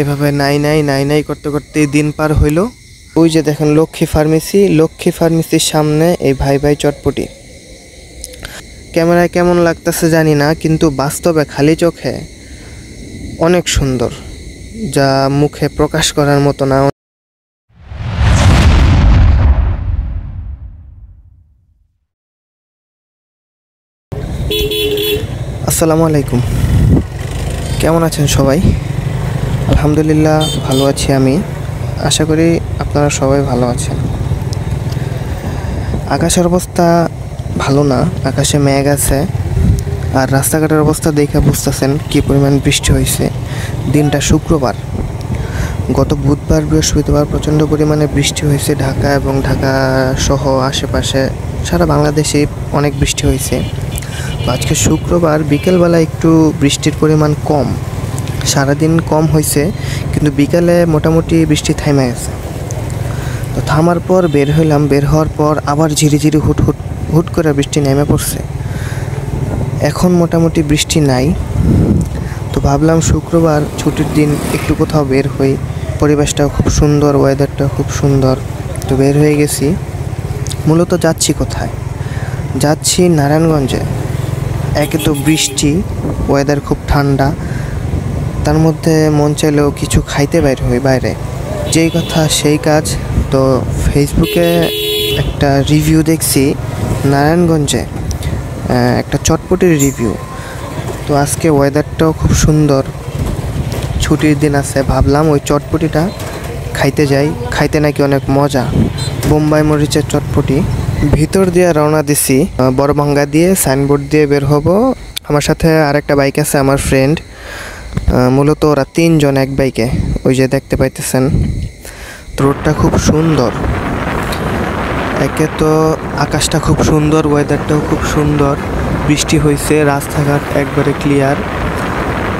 এভাবে নাই নাই নাই নাই করতে করতে দিন পার হইল। ওই যে দেখেন লক্ষ্মী ফার্মেসির সামনে এই ভাই ভাই চটপটি। ক্যামেরায় কেমন লাগতেছে জানি না, কিন্তু বাস্তবে খালি চোখে অনেক সুন্দর, যা মুখে প্রকাশ করার মতো না। আসসালামু আলাইকুম, কেমন আছেন সবাই? আলহামদুলিল্লাহ ভালো আছি আমি। আশা করি আপনারা সবাই ভালো আছেন। আকাশের অবস্থা ভালো না, আকাশে মেঘ আছে, আর রাস্তাঘাটের অবস্থা দেখে বুঝতেছেন কী পরিমাণ বৃষ্টি হয়েছে। দিনটা শুক্রবার, গত বুধবার বৃহস্পতিবার প্রচণ্ড পরিমাণে বৃষ্টি হয়েছে ঢাকা এবং ঢাকা সহ আশেপাশে সারা বাংলাদেশে অনেক বৃষ্টি হয়েছে। আজকে শুক্রবার বিকেলবেলা একটু বৃষ্টির পরিমাণ কম, সারাদিন কম হয়েছে, কিন্তু বিকালে মোটামুটি বৃষ্টি থামে গেছে। তো থামার পর বের হইলাম, বের হওয়ার পর আবার ঝিরিঝিরি হুট করে বৃষ্টি নেমে পড়ছে। এখন মোটামুটি বৃষ্টি নাই। তো ভাবলাম শুক্রবার ছুটির দিন একটু কোথাও বের হই, পরিবেশটাও খুব সুন্দর, ওয়েদারটাও খুব সুন্দর। তো বের হয়ে গেছি। মূলত যাচ্ছি কোথায়? যাচ্ছি নারায়ণগঞ্জে। একে তো বৃষ্টি, ওয়েদার খুব ঠান্ডা, তার মধ্যে মন চাইলেও কিছু খাইতে বাইরে, যেই কথা সেই কাজ। তো ফেসবুকে একটা রিভিউ দেখছি নারায়ণগঞ্জে, একটা চটপটির রিভিউ। তো আজকে ওয়েদারটাও খুব সুন্দর, ছুটির দিন আছে, ভাবলাম ওই চটপটিটা খাইতে যাই। খাইতে নাকি অনেক মজা, বোম্বাই মরিচের চটপটি। ভিতর দিয়ে রওনা দিছি, বড়ভাঙ্গা দিয়ে সাইনবোর্ড দিয়ে বের হব। আমার সাথে আরেকটা বাইক আছে, আমার ফ্রেন্ড। মূলত ওরা 3 জন এক বাইকে, ওই যে দেখতে পাইতেছেন। রোডটা খুব সুন্দর, একে তো আকাশটা খুব সুন্দর, ওয়েদারটাও খুব সুন্দর, বৃষ্টি হয়েছে, রাস্তাঘাট একবারে ক্লিয়ার,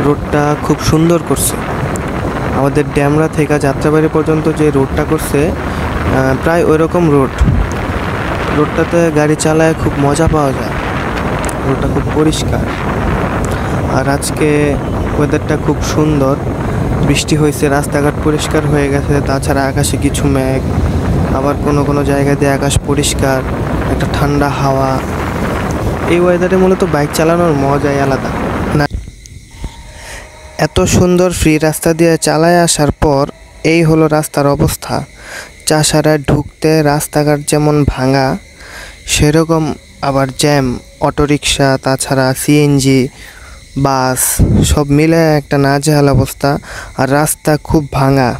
রোডটা খুব সুন্দর করছে। আমাদের ড্যামরা থেকে যাত্রাবাড়ি পর্যন্ত যে রোডটা করছে, প্রায় ওইরকম রোডটাতে গাড়ি চালায় খুব মজা পাওয়া যায়, রোডটা খুব পরিষ্কার। আর আজকে ওয়েদারটা খুব সুন্দর, বৃষ্টি হয়েছে, রাস্তাঘাট পরিষ্কার হয়ে গেছে, তাছাড়া আকাশে কিছু মেঘ, আবার কোনো জায়গা দিয়ে আকাশ পরিষ্কার, একটা ঠান্ডা হাওয়া। এই ওয়েদারে মূলত বাইক চালানোর মজাই আলাদা না। এত সুন্দর ফ্রি রাস্তা দিয়ে চালায় আসার পর এই হলো রাস্তার অবস্থা। চাষারা ঢুকতে রাস্তাঘাট যেমন ভাঙা, সেরকম আবার জ্যাম, অটোরিকশা, তাছাড়া সিএনজি, বাস, সব মিলে একটা নাজেহাল অবস্থা। আর রাস্তা খুব ভাঙা।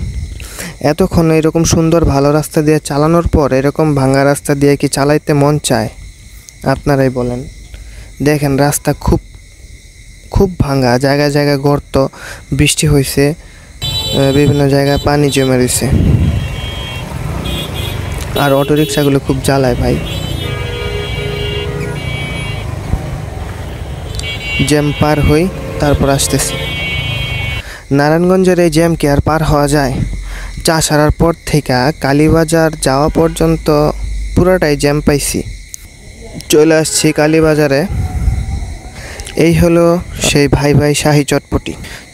এতক্ষণ এরকম সুন্দর ভালো রাস্তা দিয়ে চালানোর পর এরকম ভাঙা রাস্তা দিয়ে কি চালাইতে মন চায়? আপনারাই বলেন। দেখেন রাস্তা খুব খুব ভাঙা, জায়গায় জায়গায় গর্ত, বৃষ্টি হয়েছে, বিভিন্ন জায়গায় পানি জমে রয়েছে। আর অটোরিকশাগুলো খুব জ্বালায় ভাই। জ্যাম পার হই, তারপর আসতেছি। নারায়ণগঞ্জের এই জ্যাম কি আর পার হওয়া যায়? চা সারার পর থেকে কালীবাজার যাওয়া পর্যন্ত পুরোটাই জ্যাম পাইছি। চলে আসছি কালীবাজারে। এই হলো সেই ভাই ভাই শাহি চটপটি,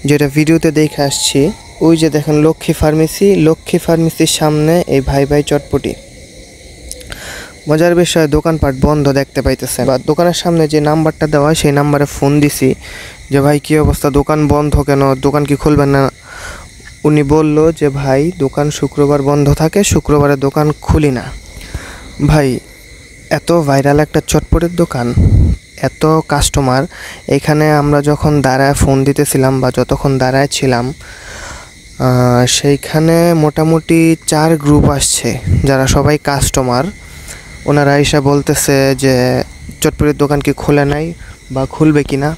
যেটা ভিডিওতে দেখে আসছি। ওই যে দেখেন লক্ষ্মী ফার্মেসির সামনে এই ভাই ভাই চটপটি। মজার বিষয়, দোকানপাট বন্ধ দেখতে পাইতেছে, বা দোকানের সামনে যে নাম্বারটা দেওয়া সেই নাম্বারে ফোন দিছি যে ভাই কী অবস্থা, দোকান বন্ধ কেন, দোকান কি খুলবেন না? উনি বলল যে ভাই দোকান শুক্রবার বন্ধ থাকে, শুক্রবারে দোকান খুলি না। ভাই এত ভাইরাল একটা চটপটির দোকান, এত কাস্টমার, এখানে আমরা যখন দাঁড়ায় ফোন দিতেছিলাম বা যতক্ষণ দাঁড়ায় ছিলাম, সেইখানে মোটামুটি 4 গ্রুপ আসছে, যারা সবাই কাস্টমার। ওনারা এসে বলতেছে যে চটপটির দোকান কি খোলে নাই বা খুলবে কি না।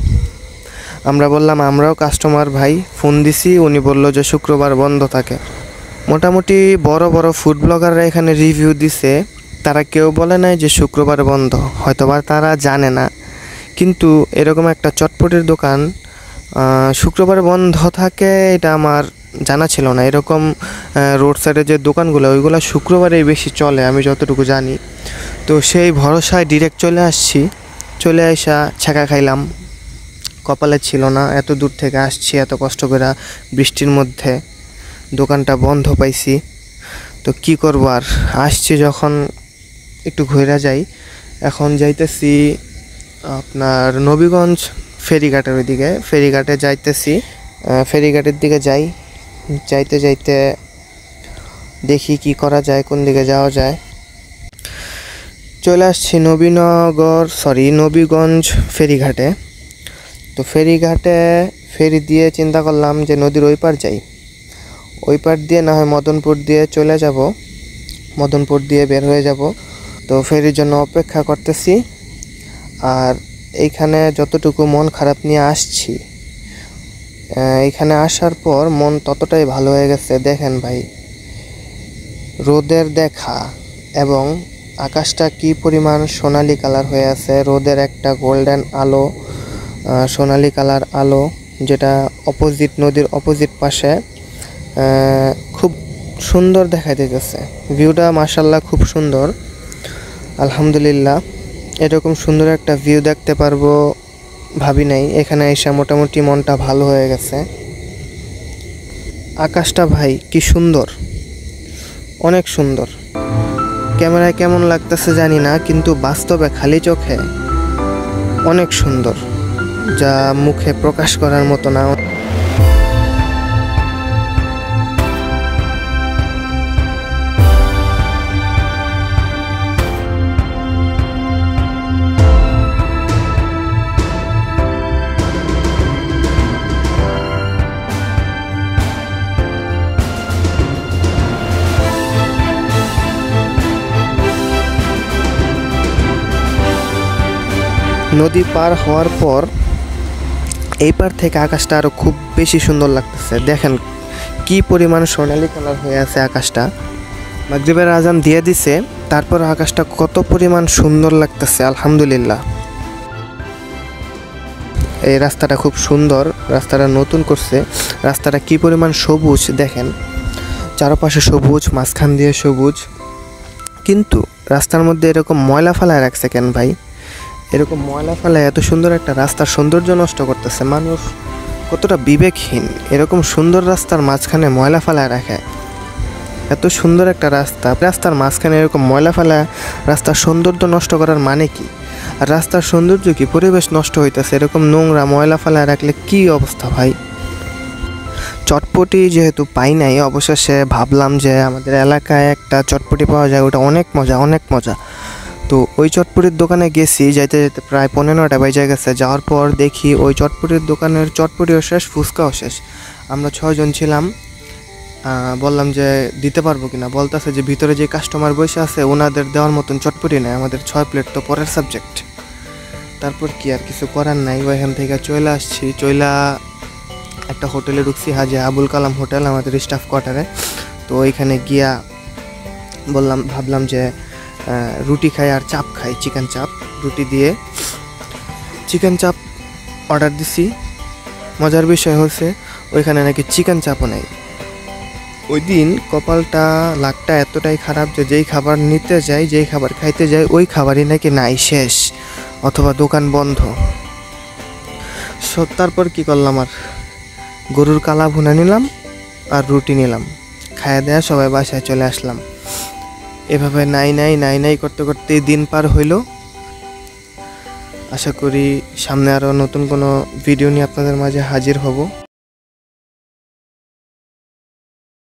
আমরা বললাম আমরাও কাস্টমার ভাই, ফোন দিছি। উনি বলল যে শুক্রবার বন্ধ থাকে। মোটামুটি বড় বড় ফুড ব্লগাররা এখানে রিভিউ দিছে, তারা কেউ বলে নাই যে শুক্রবার বন্ধ, হয়তোবা তারা জানে না। কিন্তু এরকম একটা চটপটির দোকান শুক্রবার বন্ধ থাকে এটা আমার জানা ছিল না। এরকম রোড সাইডে যে দোকানগুলো, ওইগুলো শুক্রবারেই বেশি চলে আমি যতটুকু জানি। তো সেই ভরসায় ডিরেক্ট চলে আসছি। চলে আসা ছ্যাঁকা খাইলাম, কপালে ছিল না, এত দূর থেকে আসছি এত কষ্ট করে বৃষ্টির মধ্যে। দোকানটা বন্ধ পাইছি। তো কি করব আর, আসছি যখন একটু ঘুরে যাই। এখন যাইতেছি আপনার নবীগঞ্জ ফেরিঘাটের ওইদিকে, ফেরিঘাটে যাইতেছি। ফেরিঘাটের দিকে যাইতে যাইতে দেখি কি করা যায়, কোন দিকে যাওয়া যায়। চলে আসছি নবীগঞ্জ ফেরিঘাটে। তো ফেরিঘাটে ফেরি দিয়ে চিন্তা করলাম যে নদীর ওই পার যাই, ওই পার দিয়ে না হয় মদনপুর দিয়ে চলে যাব, মদনপুর দিয়ে বের হয়ে যাব। তো ফেরির জন্য অপেক্ষা করতেছি। আর এইখানে যতটুকু মন খারাপ নিয়ে আসছি, এইখানে আসার পর মন ততটাই ভালো হয়ে গেছে। দেখেন ভাই, রোদের দেখা এবং আকাশটা কি পরিমাণ সোনালি কালার হয়ে আছে। রোদের একটা গোল্ডেন আলো, সোনালি কালার আলো, যেটা অপোজিট নদীর অপোজিট পাশে খুব সুন্দর দেখা দিতেছে। ভিউটা মাশাআল্লাহ খুব সুন্দর, আলহামদুলিল্লাহ। এরকম সুন্দর একটা ভিউ দেখতে পারবো ভাবি নাই। এখানে এসে মোটামুটি মনটা ভালো হয়ে গেছে। আকাশটা ভাই কি সুন্দর, অনেক সুন্দর। ক্যামেরায় কেমন লাগতেছে জানি না, কিন্তু বাস্তবে খালি চোখে অনেক সুন্দর, যা মুখে প্রকাশ করার মতো না। নদী পার হওয়ার পর এই পার থেকে আকাশটা আরও খুব বেশি সুন্দর লাগতেছে। দেখেন কি পরিমাণ সোনালি কালার হয়ে আছে আকাশটা। মাগরিবের আজান দিয়ে দিছে, তারপর আকাশটা কত পরিমাণ সুন্দর লাগতেছে, আলহামদুলিল্লাহ। এই রাস্তাটা খুব সুন্দর, রাস্তাটা নতুন করছে। রাস্তাটা কি পরিমাণ সবুজ দেখেন, চারপাশে সবুজ, মাঝখান দিয়ে সবুজ। কিন্তু রাস্তার মধ্যে এরকম ময়লা ফেলায় রাখছে কেন ভাই? এরকম ময়লা ফেলায় এত সুন্দর একটা রাস্তার সৌন্দর্য নষ্ট করতেছে। মানুষ কতটা বিবেকহীন, এরকম সুন্দর রাস্তার মাঝখানে ময়লা ফেলায় রাখে। এত সুন্দর একটা রাস্তার মাঝখানে এরকম ময়লা ফেলায় রাস্তার সৌন্দর্য নষ্ট করার মানে কি? আর রাস্তার সৌন্দর্য কি, পরিবেশ নষ্ট হইতেছে এরকম নোংরা ময়লা ফেলায় রাখলে কি অবস্থা ভাই? চটপটি যেহেতু পাই নাই, অবশেষে ভাবলাম যে আমাদের এলাকায় একটা চটপটি পাওয়া যায়, ওটা অনেক মজা, অনেক মজা। তো ওই চটপটির দোকানে গেছি, যাইতে যেতে প্রায় 15টা বেজে গেছে। যাওয়ার পর দেখি ওই চটপটির দোকানের চটপটিও শেষ, ফুচকাও শেষ। আমরা 6 জন ছিলাম। বললাম যে দিতে পারবো কিনা, বলতেছে যে ভিতরে যে কাস্টমার বসে আছে ওনাদের দেওয়ার মতন চটপটি নেই, আমাদের 6 প্লেট তো পরের সাবজেক্ট। তারপর কি আর কিছু করার নাই, ওইখান থেকে চলে আসছি। একটা হোটেলে ঢুকছি, হাজি আবুল কালাম হোটেল, আমাদের স্টাফ কোয়ার্টারে। তো ওইখানে গিয়া ভাবলাম যে রুটি খাই আর চাপ খাই, চিকেন চাপ। রুটি দিয়ে চিকেন চাপ অর্ডার দিছি। মজার বিষয় হচ্ছে ওইখানে নাকি চিকেন চাপও নেই। ওই দিন কপালটা, লাকটা এতটাই খারাপ যে যেই খাবার নিতে যাই, যেই খাবার খাইতে যাই, ওই খাবারই নাকি নাই, শেষ, অথবা দোকান বন্ধ। তারপর কি করলাম, আর গরুর কালা ভুনা নিলাম আর রুটি নিলাম, খাইয়া দেয়া সবাই বাসায় চলে আসলাম। এভাবে নাই করতে করতে দিন পার হইল। আশা করি সামনে আরও নতুন কোনো ভিডিও নিয়ে আপনাদের মাঝে হাজির হব।